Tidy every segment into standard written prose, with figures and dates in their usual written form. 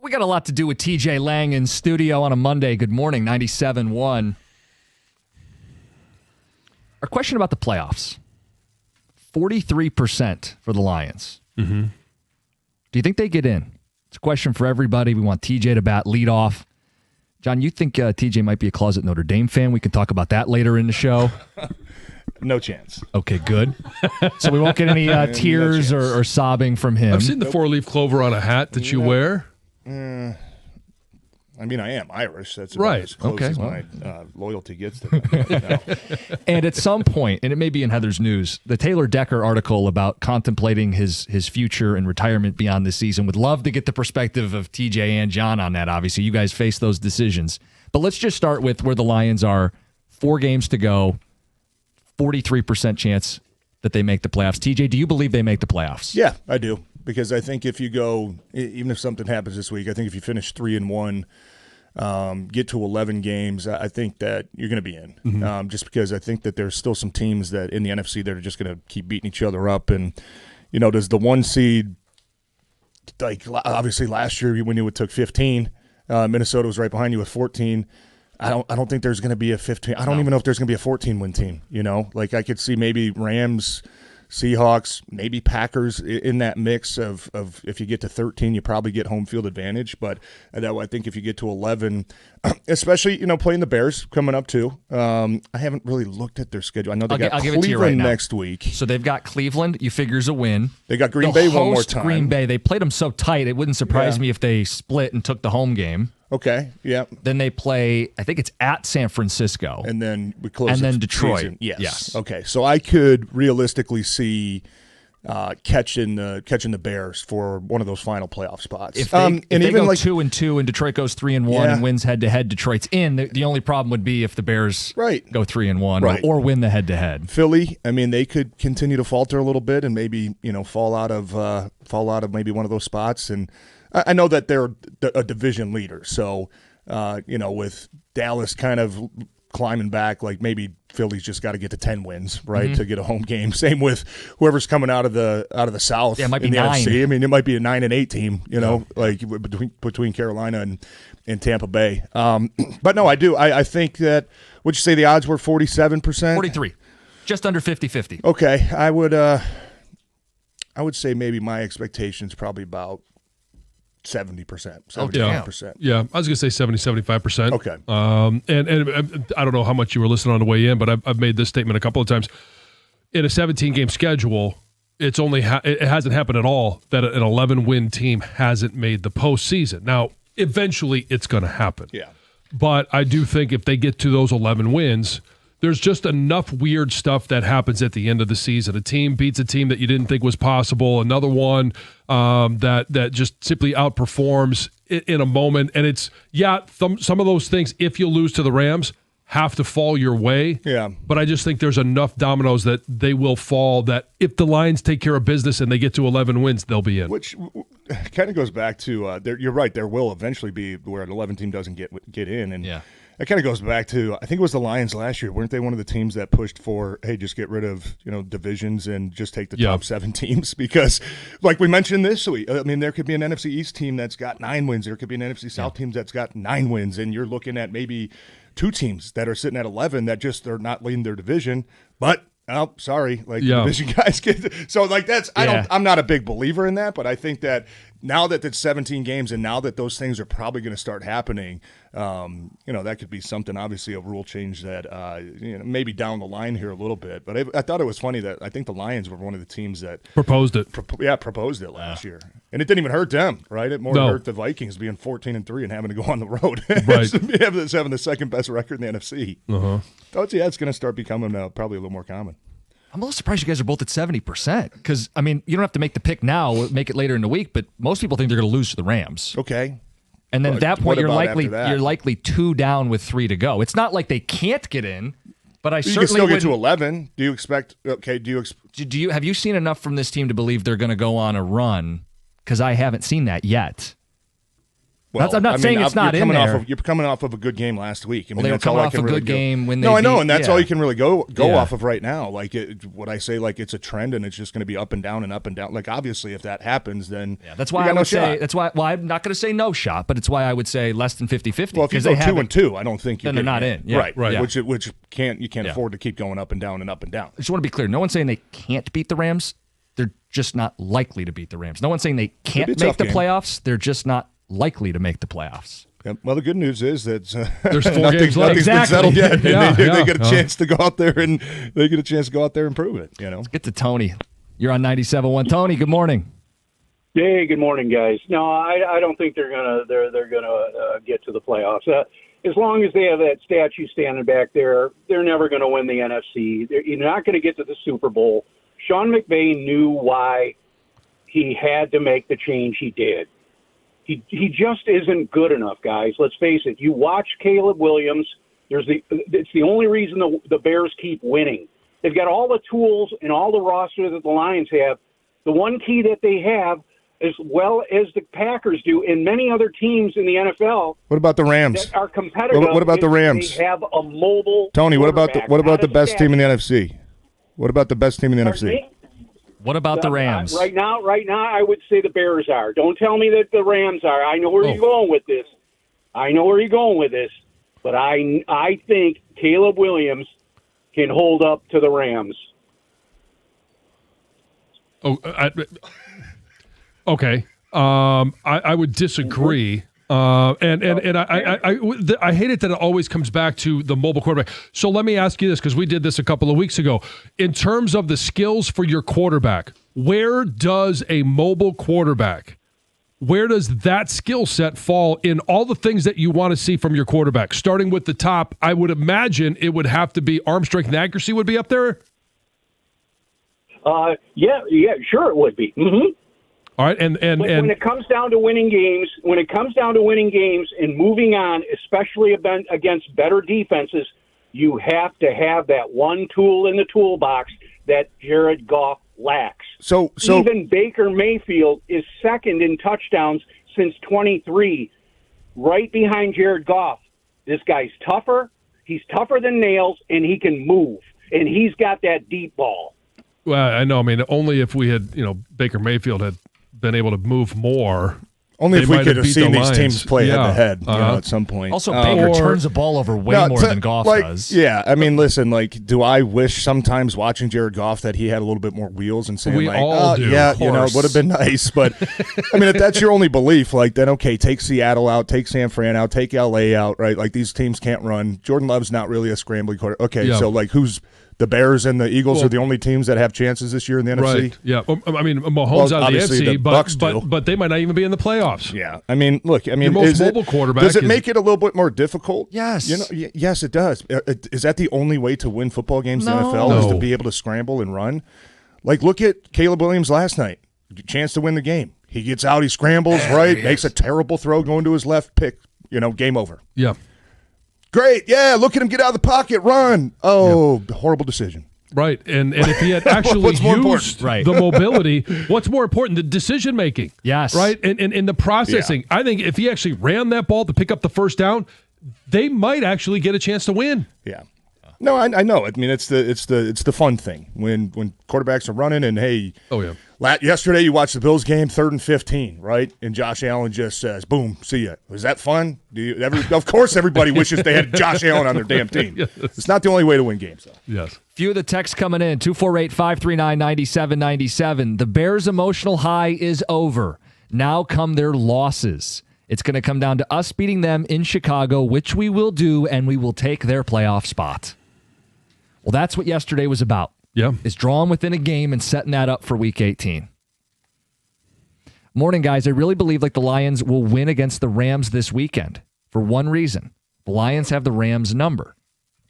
We got a lot to do with TJ Lang in studio on a Monday. Good morning, 97.1. Our question about the playoffs. 43% for the Lions. Mm-hmm. Do you think they get in? It's a question for everybody. We want TJ to bat lead off. John, you think TJ might be a closet Notre Dame fan? We can talk about that later in the show. No chance. Okay, good. So we won't get any tears or sobbing from him. I've seen the four-leaf clover on a hat that you wear. I mean, I am Irish. That's right. As close Okay, as well. my loyalty gets to them. And at some point, and it may be in Heather's news, the Taylor Decker article about contemplating his future and retirement beyond this season. Would love to get the perspective of TJ and John on that. Obviously, you guys face those decisions. But let's just start with where the Lions are. 4 games to go, 43% chance that they make the playoffs. TJ, do you believe they make the playoffs? Yeah, I do. Because I think if you go, even if something happens this week, I think if you finish 3-1, get to 11 games, I think that you're going to be in. Mm-hmm. Just because I think that there's still some teams that in the NFC that are just going to keep beating each other up. And, you know, does the 1 seed, like obviously last year when you took 15, Minnesota was right behind you with 14. I don't think there's going to be a 15. I don't even know if there's going to be a 14-win team, you know? Like I could see maybe Rams, Seahawks, maybe Packers in that mix of if you get to 13, you probably get home field advantage. But I think if you get to 11, especially, you know, playing the Bears coming up too. I haven't really looked at their schedule. I know they got Cleveland next week. So they've got Cleveland. You figure is a win. They got Green Bay one more time. Green Bay. They played them so tight, it wouldn't surprise me if they split and took the home game. Okay, yeah. Then they play, I think it's at San Francisco. And then we close. And then Detroit. Season. Yes. Okay, so I could realistically see catching the Bears for one of those final playoff spots. If they go 2-2 and Detroit goes 3-1 and wins head-to-head, Detroit's in. The only problem would be if the Bears go 3-1 or win the head-to-head. Philly, I mean, they could continue to falter a little bit and maybe, you know, fall out of maybe one of those spots. And I know that they're a division leader, so you know, with Dallas kind of climbing back, like maybe Philly's just got to get to 10 wins, right, to get a home game. Same with whoever's coming out of the South. Yeah, it might be in the 9. NFC. I mean, it might be a 9-8 team, you know, like between Carolina and Tampa Bay. But no, I do. I think that. Would you say the odds were 47%? 43, just under 50-50. Okay, I would say maybe my expectations probably about 70%, 75%. Yeah, I was going to say 70-75%. Okay. And I don't know how much you were listening on the way in, but I've made this statement a couple of times. In a 17-game schedule, it's only it hasn't happened at all that an 11-win team hasn't made the postseason. Now, eventually, it's going to happen. Yeah. But I do think if they get to those 11 wins, there's just enough weird stuff that happens at the end of the season. A team beats a team that you didn't think was possible. Another one that just simply outperforms in a moment. And it's, some of those things, if you lose to the Rams, have to fall your way. Yeah. But I just think there's enough dominoes that they will fall that if the Lions take care of business and they get to 11 wins, they'll be in. Which kind of goes back to, you're right, there will eventually be where an 11 team doesn't get in. And it kind of goes back to, I think it was the Lions last year. Weren't they one of the teams that pushed for, hey, just get rid of, you know, divisions and just take the top 7 teams? Because, like we mentioned this week, I mean, there could be an NFC East team that's got 9 wins. There could be an NFC South team that's got 9 wins. And you're looking at maybe 2 teams that are sitting at 11 that just are not leading their division. But, oh, sorry, like the division guys get – so, like, that's – I'm not a big believer in that, but I think that now that it's 17 games and now that those things are probably going to start happening, you know, that could be something, obviously a rule change that, you know, maybe down the line here a little bit. But I thought it was funny that I think the Lions were one of the teams that proposed it. Proposed it last year. And it didn't even hurt them, right? It more hurt the Vikings being 14-3 and having to go on the road. Right. having the second best record in the NFC. It's going to start becoming probably a little more common. I'm a little surprised you guys are both at 70% because, I mean, you don't have to make the pick now, make it later in the week, but most people think they're going to lose to the Rams. Okay. And then at that point, you're likely 2 down with 3 to go. It's not like they can't get in, but I certainly can still get to 11. Do you expect? Okay. Have you seen enough from this team to believe they're going to go on a run? Because I haven't seen that yet. Well, I'm not saying it's not in there. You're coming off of a good game last week. I mean, they were that's all coming I off can a really good game when they I know, beat- and that's yeah. all you can really go Yeah. off of right now. Like, what I say, like it's a trend, and it's just going to be up and down and up and down. Like, obviously, if that happens, then that's why you got I would no say shot. that's why. Well, I'm not going to say no shot, but it's why I would say less than 50-50. Well, if you go 2-2, I don't think you're then they're not in. Yeah. Right. Yeah. Which you can't afford to keep going up and down and up and down. I just want to be clear. No one's saying they can't beat the Rams. They're just not likely to beat the Rams. No one's saying they can't make the playoffs. They're just not likely to make the playoffs. Yep. Well, the good news is that there's 4 games left. Nothing's been settled yet. And they get a Yeah. chance to go out there and prove it. You know. Let's get to Tony. You're on 97.1. Tony, good morning. Hey, good morning, guys. No, I don't think they're gonna get to the playoffs. As long as they have that statue standing back there, they're never going to win the NFC. You're not going to get to the Super Bowl. Sean McVay knew why he had to make the change he did. He just isn't good enough, guys. Let's face it. You watch Caleb Williams. It's the only reason the Bears keep winning. They've got all the tools and all the roster that the Lions have. The one key that they have, as well as the Packers do, and many other teams in the NFL. What about the Rams? That are competitive. What about the Rams? They have a mobile. Tony, what about the best statue. team in the NFC? What about the best team in the NFC? Me? What about the Rams? Right now, I would say the Bears are. Don't tell me that the Rams are. I know where you're going with this. But I think Caleb Williams can hold up to the Rams. Oh, okay. I would disagree. And I hate it that it always comes back to the mobile quarterback. So let me ask you this, because we did this a couple of weeks ago. In terms of the skills for your quarterback, where does a mobile quarterback, where does that skill set fall in all the things that you want to see from your quarterback? Starting with the top, I would imagine it would have to be arm strength and accuracy would be up there. Yeah, sure it would be. Mm-hmm. All right, and when it comes down to winning games, and moving on, especially against better defenses, you have to have that one tool in the toolbox that Jared Goff lacks. So even Baker Mayfield is second in touchdowns since 23, right behind Jared Goff. This guy's tougher. He's tougher than nails, and he can move, and he's got that deep ball. Well, I know. I mean, only if we had, Baker Mayfield had been able to move more. Only if we could have seen these Lions. teams play head-to-head at some point. Also, Baker turns the ball over way more than Goff does. Yeah, I mean, listen, do I wish sometimes watching Jared Goff that he had a little bit more wheels and saying, we all do, yeah, it would have been nice. But, I mean, if that's your only belief, then, okay, take Seattle out, take San Fran out, take L.A. out, right? These teams can't run. Jordan Love's not really a scrambling quarterback. Okay, so, who's – the Bears and the Eagles are the only teams that have chances this year in the NFC. Right. Yeah. I mean, Mahomes out of the NFC, the Bucks do. but they might not even be in the playoffs. Yeah. I mean, look. I mean, your most mobile quarterback. Does it make it a little bit more difficult? Yes. Yes, it does. Is that the only way to win football games in the NFL? Is to be able to scramble and run? Look at Caleb Williams last night. Chance to win the game. He gets out. He scrambles. Makes a terrible throw going to his left. Pick. Game over. Yeah. Great. Yeah. Look at him get out of the pocket. Run. Oh, horrible decision. Right, and if he had actually used the mobility, what's more important? The decision making. Yes. Right, and the processing. Yeah. I think if he actually ran that ball to pick up the first down, they might actually get a chance to win. Yeah. No, I know. I mean, it's the fun thing when quarterbacks are running and hey. Oh yeah. Yesterday you watched the Bills game, 3rd and 15, right? And Josh Allen just says, "Boom, see ya." Was that fun? Of course, everybody wishes they had Josh Allen on their damn team. Yes. It's not the only way to win games, though. Yes. Few of the texts coming in, 248-539-9797. The Bears' emotional high is over. Now come their losses. It's going to come down to us beating them in Chicago, which we will do, and we will take their playoff spot. Well, that's what yesterday was about. Yeah. Is drawing within a game and setting that up for Week 18. Morning, guys. I really believe the Lions will win against the Rams this weekend for one reason. The Lions have the Rams number.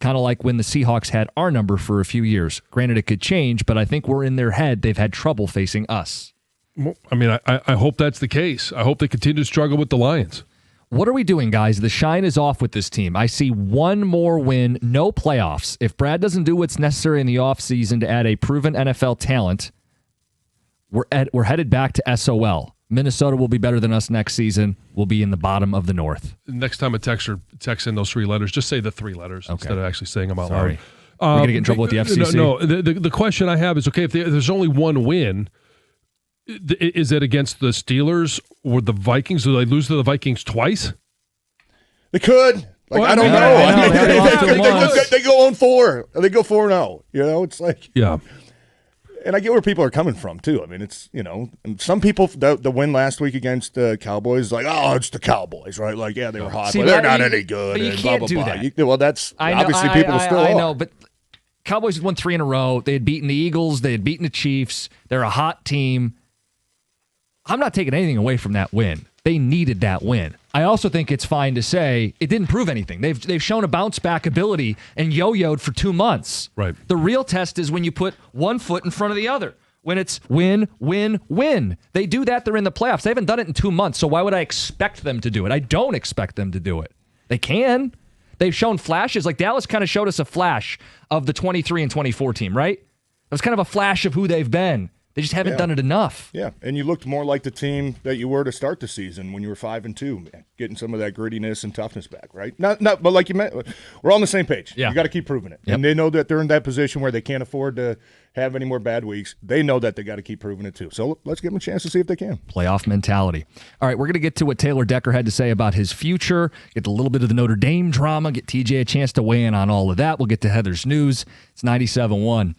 Kind of like when the Seahawks had our number for a few years. Granted, it could change, but I think we're in their head. They've had trouble facing us. Well, I mean, I hope that's the case. I hope they continue to struggle with the Lions. What are we doing, guys? The shine is off with this team. I see one more win, no playoffs. If Brad doesn't do what's necessary in the offseason to add a proven NFL talent, we're headed back to SOL. Minnesota will be better than us next season. We'll be in the bottom of the North. Next time a texter texts in those 3 letters, just say the 3 letters instead of actually saying them out loud. We're going to get in trouble with the FCC? No. The question I have is, okay, if there's only one win, is it against the Steelers or the Vikings? Do they lose to the Vikings twice? They could. I don't know. They go on 4. They go 4-0. It's like. Yeah. And I get where people are coming from, too. I mean, it's, and some people, the win last week against the Cowboys, like, oh, it's the Cowboys, right? Like, yeah, they were hot, but they're not any good. But you can't do that. Well, that's obviously people still are. I know, but Cowboys had won 3 in a row. They had beaten the Eagles. They had beaten the Chiefs. They're a hot team. I'm not taking anything away from that win. They needed that win. I also think it's fine to say it didn't prove anything. They've shown a bounce back ability and yo-yoed for 2 months. Right. The real test is when you put one foot in front of the other. When it's win, win, win. They do that, they're in the playoffs. They haven't done it in 2 months, so why would I expect them to do it? I don't expect them to do it. They can. They've shown flashes. Like Dallas kind of showed us a flash of the 23 and 24 team, right? It was kind of a flash of who they've been. They just haven't done it enough. Yeah, and you looked more like the team that you were to start the season when you were 5-2, man. Getting some of that grittiness and toughness back, right? Not, but like you meant, we're all on the same page. Yeah. You got to keep proving it, Yep. and they know that they're in that position where they can't afford to have any more bad weeks. They know that they got to keep proving it too. So let's give them a chance to see if they can. Playoff mentality. All right, we're going to get to what Taylor Decker had to say about his future, get a little bit of the Notre Dame drama, get TJ a chance to weigh in on all of that. We'll get to Heather's news. It's 97.1.